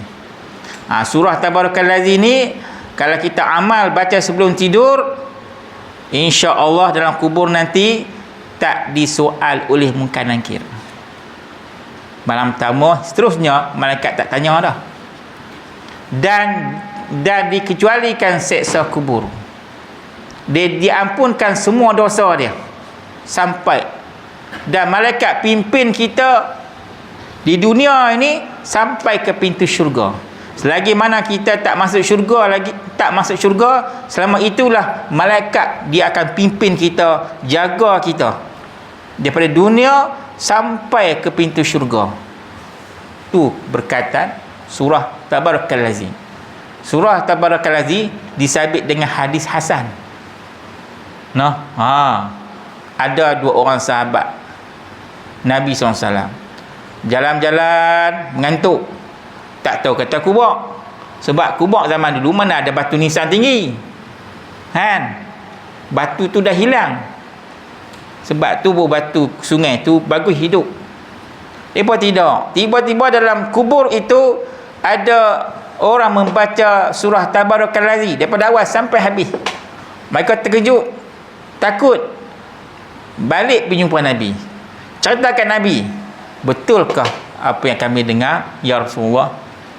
Surah Tabarakallazi ni kalau kita amal baca sebelum tidur, insya-Allah dalam kubur nanti tak disoal oleh munkar nakir. Malam pertama seterusnya malaikat tak tanya dah. Dan dikecualikan seksa kubur. Dia diampunkan semua dosa dia sampai, dan malaikat pimpin kita di dunia ini sampai ke pintu syurga. Selagi mana kita tak masuk syurga, selama itulah malaikat dia akan pimpin kita, jaga kita daripada dunia sampai ke pintu syurga. Tu berkaitan surah Tabarakallazi. Surah Tabarakallazi disabit dengan hadis hasan. Ada dua orang sahabat Nabi SAW jalan-jalan mengantuk, tak tahu kata kubur. Sebab kubur zaman dulu mana ada batu nisan tinggi, batu tu dah hilang. Sebab tu batu sungai tu bagus hidup. Tiba-tiba dalam kubur itu ada orang membaca surah Tabarakallazi daripada awal sampai habis. Mereka terkejut, takut, balik berjumpa Nabi, ceritakan Nabi, betulkah apa yang kami dengar ya Rasulullah?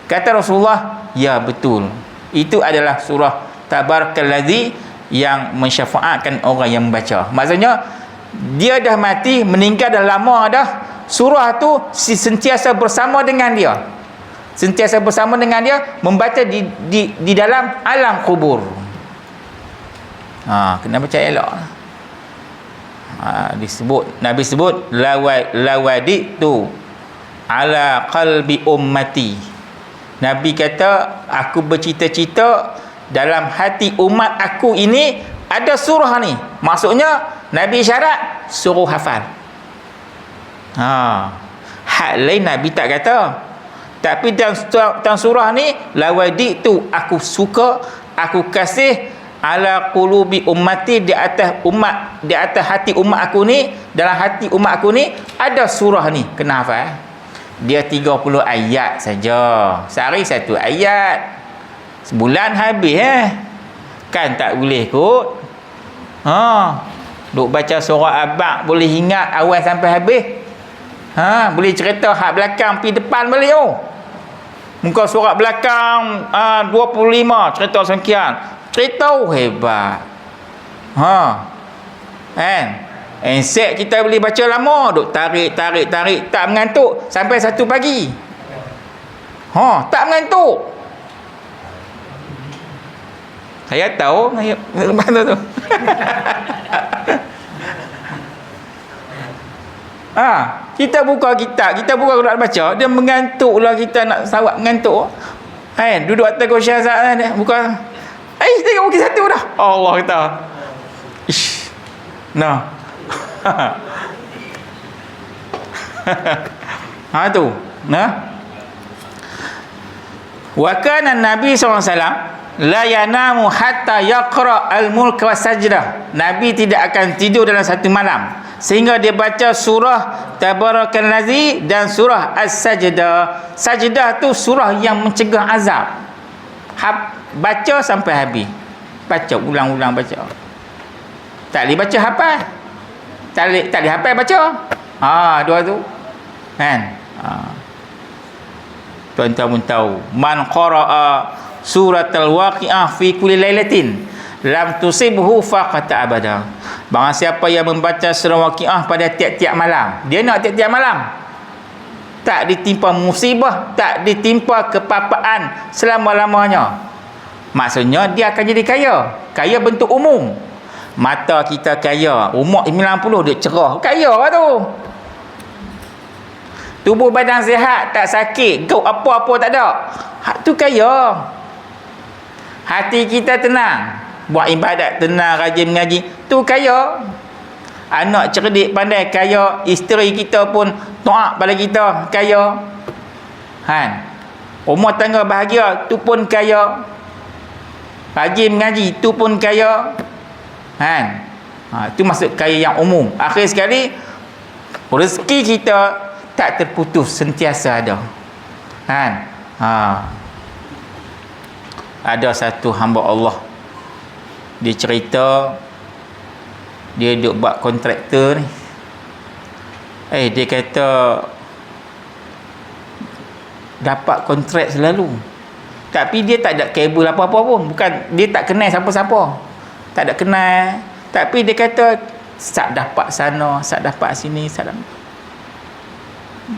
Kata Rasulullah, ya betul, itu adalah surah Tabarakallazi yang mensyafaatkan orang yang membaca. Maksudnya dia dah mati, meninggal dah lama dah, surah tu sentiasa bersama dengan dia, membaca di dalam alam kubur. Kena baca elok. Nabi sebut lawadi tu ala qalbi ummati. Nabi kata aku bercita-cita dalam hati umat aku ini ada surah ni. Maksudnya Nabi syarat suruh hafal. Hak lain Nabi tak kata. Tapi dalam surah ni lawadi tu aku suka, aku kasih ala qulubi ummati, di atas hati umat aku ni, dalam hati umat aku ni ada surah ni, kena hafal. Dia 30 ayat saja, sehari satu ayat, sebulan habis kan tak boleh kot. Duk baca surah Abaq boleh ingat awal sampai habis. Boleh cerita hak belakang pi depan balik. Muka surat belakang 25 cerita sekian. Cerita hebat. Set kita boleh baca lama, duk tarik tak mengantuk sampai 1 pagi. Tak mengantuk. Saya tahu mana tu. Kita buka kitab, kita buka Quran baca, dia mengantuklah, kita nak sawat mengantuk. Duduk atas kursi azab dia buka. Tengok bukit satu dah. Allah kata. Tu. Wa kana Nabi SAW la yanamu hatta yaqra al-mulk wa sajdah. Nabi tidak akan tidur dalam satu malam sehingga dia baca surah Tabarakallazi dan surah As-Sajdah. Sajdah tu surah yang mencegah azab. Baca sampai habis. Baca ulang-ulang baca. Tak boleh baca hafal. Tak boleh hafal baca. Dua tu. Kan? Tuan-tuan pun tahu, man qara'a suratul waqi'ah fi kulli lailatin lam tusibhu faqata abada. Barang siapa yang membaca surah waqi'ah pada tiap-tiap malam, dia nak tiap-tiap malam, tak ditimpa musibah, tak ditimpa kepapaan selama-lamanya. Maksudnya dia akan jadi kaya. Kaya bentuk umum. Mata kita kaya, umur 90 dia cerah, kaya lah tu. Tubuh badan sihat, tak sakit, kau apa-apa tak ada, hak tu kaya. Hati kita tenang, buat ibadat tenang, rajin mengaji, tu kaya. Anak cerdik pandai, kaya. Isteri kita pun taat pada kita, kaya. Rumah tangga bahagia, tu pun kaya. Rajin mengaji, tu pun kaya. Itu maksud kaya yang umum. Akhir sekali, rezeki kita tak terputus, sentiasa ada. Ada satu hamba Allah, dia cerita dia duduk buat kontraktor ni. Dia kata dapat kontrak selalu, tapi dia tak ada kabel apa-apa pun. Bukan, dia tak kenal siapa-siapa, tak ada kenal. Tapi dia kata sak dapat sana, sak dapat sini, sak dapat.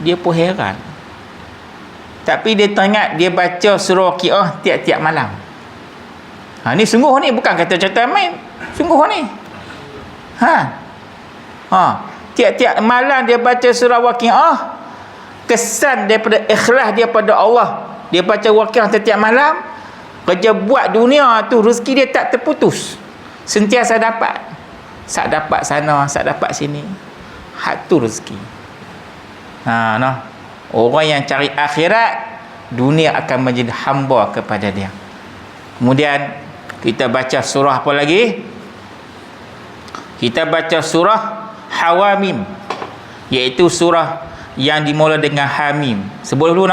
Dia pun heran. Tapi dia teringat dia baca surah Waqiah tiap-tiap malam. Ni sungguh ni, bukan kata cerita main. Sungguh ni. Tiap-tiap malam dia baca surah Waqiah. Kesan daripada ikhlas dia pada Allah. Dia baca Waqiah tiap malam. Kerja buat dunia tu, rezeki dia tak terputus, sentiasa dapat. Sak dapat sana, sak dapat sini. Hak tu rezeki. Orang yang cari akhirat, dunia akan menjadi hamba kepada dia. Kemudian kita baca surah apa lagi? Kita baca surah Hawamim, iaitu surah yang dimula dengan Hamim. Sebut dulu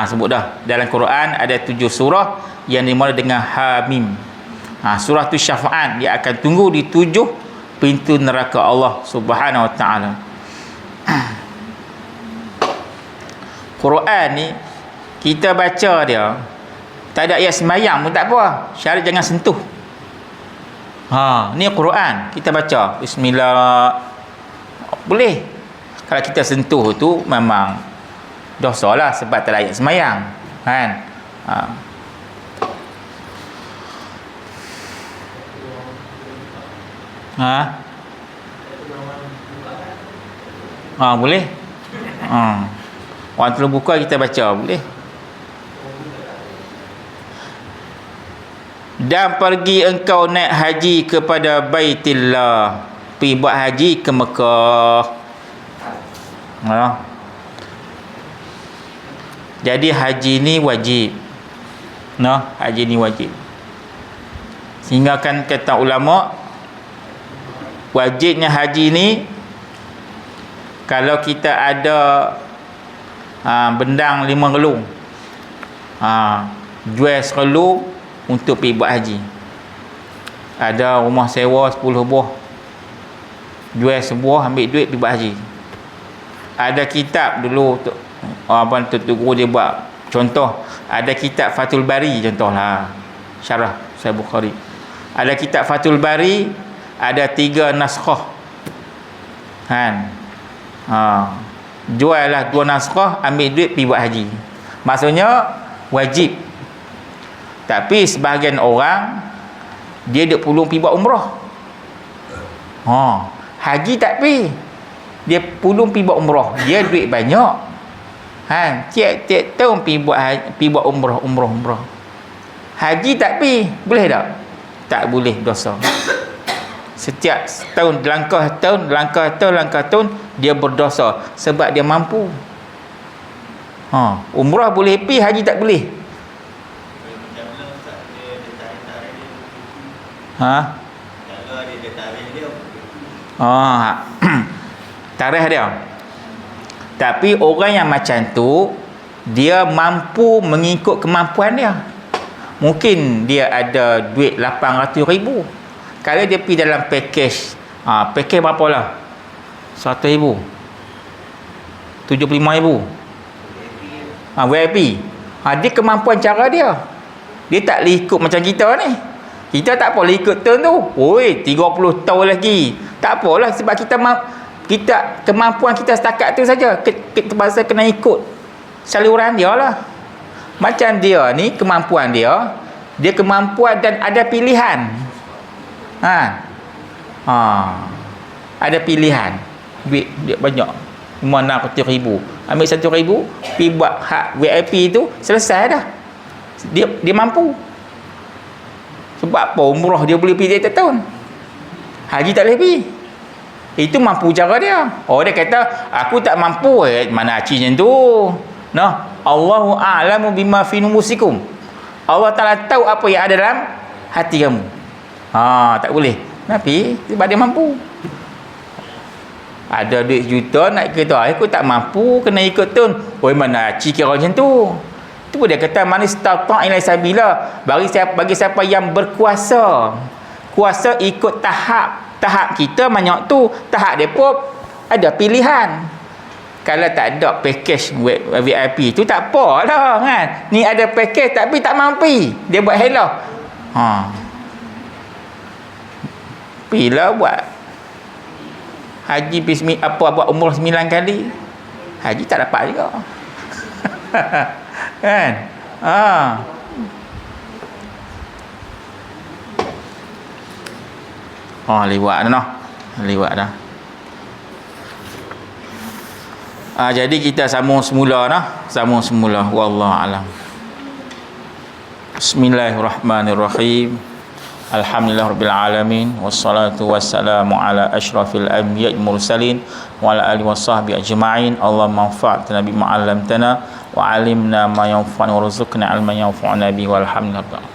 sebut dah. Dalam Quran ada 7 surah yang dimula dengan Hamim. Surah tu syafaat, dia akan tunggu di 7 pintu neraka Allah Subhanahu Wa Taala. Quran ni kita baca dia, tak ada ayat sembahyang pun tak apa, syarat jangan sentuh. Ni Quran kita baca bismillah boleh. Kalau kita sentuh tu memang dosa lah, sebab tak ada ayat sembahyang, kan? Boleh. Orang terus buka kita baca, boleh. Dan pergi engkau naik haji kepada Baitillah, pergi buat haji ke Mekah. Jadi haji ni wajib. Haji ni wajib. Sehingga kan kata ulama, wajibnya haji ni kalau kita ada bendang 5 relung, jual serelung untuk pergi buat haji. Ada rumah sewa 10 buah, jual sebuah, ambil duit pergi buat haji. Ada kitab dulu tu guru dia buat contoh, ada kitab Fathul Bari contohlah, syarah Sahih Bukhari. Ada kitab Fathul Bari, ada 3 naskah, jual lah 2 naskah, ambil duit pergi buat haji. Maksudnya wajib. Tapi sebahagian orang dia duk pulung pergi buat umrah. Haji tak pergi, dia pulung pergi buat umrah, dia duit banyak. Tiap-tiap tahun pergi buat umrah. Haji tak pergi, boleh tak? Tak boleh, dosa. Setiap tahun langkah tahun dia berdosa sebab dia mampu. Umrah boleh pergi, haji tak boleh. Tarikh dia. Tapi orang yang macam tu, dia mampu mengikut kemampuan dia. Mungkin dia ada duit 800,000. Kalau dia pergi dalam package, package berapa lah? 100,000, 75,000. VIP. Dia kemampuan cara dia. Dia tak boleh ikut macam kita ni. Kita tak boleh ikut turn tu. Oi, 30 tahun lagi. Tak apalah, sebab kita kemampuan kita setakat tu saja. Kita pasal kena ikut saluran dia lah. Macam dia ni, kemampuan dia kemampuan dan ada pilihan. Ada pilihan. Duit dia banyak, 500,000. Ambil 1,000, pergi buat hak VIP tu, selesai dah. Dia mampu. Sebab apa? Umrah dia boleh pergi tiap tahun, haji tak boleh pergi. Itu mampu cara dia. Dia kata aku tak mampu. Mana haji macam tu? Allahu a'lamu bima fi nufusikum. Allah Ta'ala tahu apa yang ada dalam hati kamu. Tak boleh. Tapi sebab dia mampu. Ada duit juta nak kereta, aku tak mampu, kena ikut tun. Mana haji kira macam tu? Itu pun dia kata man istata' ila sabila, bagi siapa yang berkuasa. Kuasa ikut tahap kita banyak tu, tahap depa ada pilihan. Kalau tak ada package VIP tu tak apalah kan. Ni ada package tapi tak mampu. Dia buat helah. Bila buat haji buat umrah 9 kali, haji tak dapat juga. Kan? Lewat dah. Jadi kita sambung semula wallahu alam. Bismillahirrahmanirrahim. Alhamdulillahirabbil alamin, wassalatu wassalamu ala asyrafil anbiya'i mursalin wa ala alihi washabbihi ajma'in. Allahumma anfa'na bima 'allamtana wa 'allimna ma yanfa'una warzuqna 'ilman yanfa'una bihi walhamdulillah.